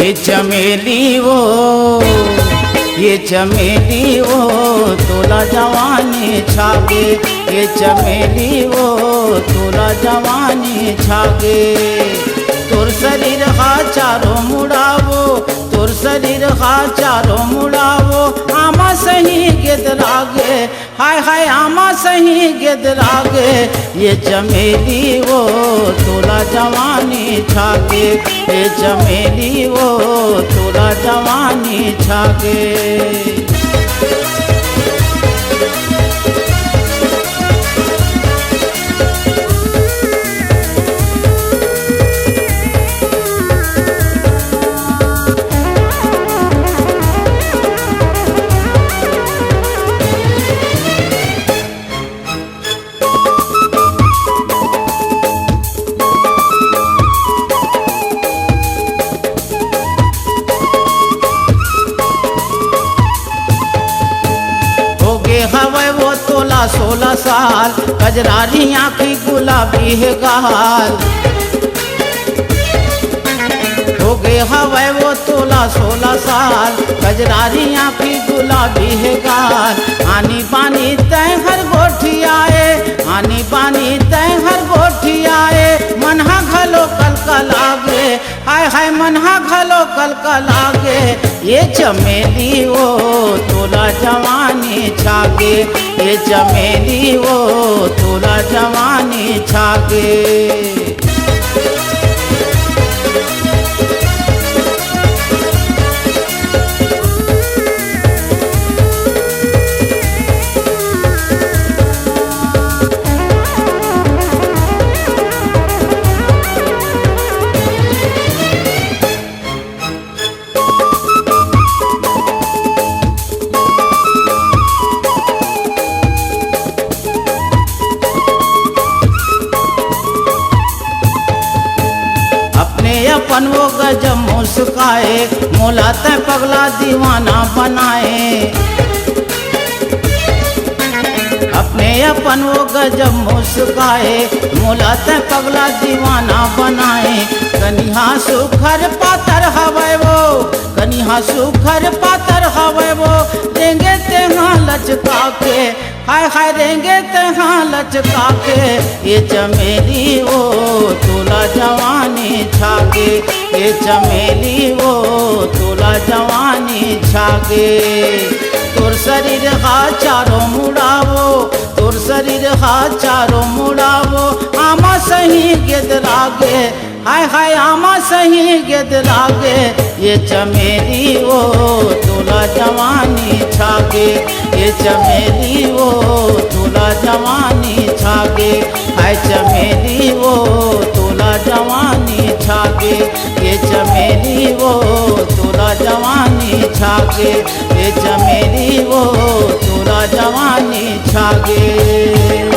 ये चमेली वो, ये चमेली वो तोला जवानी छागे। ये चमेली वो तोला जवानी छागे। तोर शरीर हा चारो मुड़ावो, तोर शरीर हा चारो मुड़ावो। आमा सही गेदरागे, हाय हाय आमा सही गेदरागे। ये चमेली वो तोला जवानी छागे। ये चमेली वो तोला जवानी छागे। हवे वो तोला 16 साल, कजरारी आँखी गुलाबी है गाल। हो गए हवे वो तोला 16 साल, कजरारी आँखी गुलाबी है गाल। आनी पानी तय हर गोठी आए, आनी पानी तय हर गोठी आए। मनहा घलो कल लागे, हाय हाय मनहा घलो कल लागे। ये चमेली वो तोला जवानी छागे। ये चमेली वो तोला जवानी छागे। अपन वो गजब मुस्काए, मोला तय पगला दीवाना बनाए। अपने अपन वो गजब मुस्काए, मोला तय पगला दीवाना बनाए। कनिहा सुखर पातर हवे वो, कनिहा सुखर पातर हवे वो। देंगे तेहा लचका के, हाय हाय देंगे तेहा लचका के। ये चमेली वो तोला जवानी छागे। ये चमेली वो तोला जवानी छागे। तोर शरीर हा चारो मुड़ावो, तोर शरीर हा चारो मुड़ावो। आमा सही गेदरागे, हाय हाय आमा सही गेदरागे। ये चमेली वो तोला जवानी छागे। ये चमेली वो तोला जवानी छागे। हाय चमेली वो तोला जवानी छागे। ये चमेली वो तोला जवानी छागे। ये चमेली वो तोला जवानी छागे।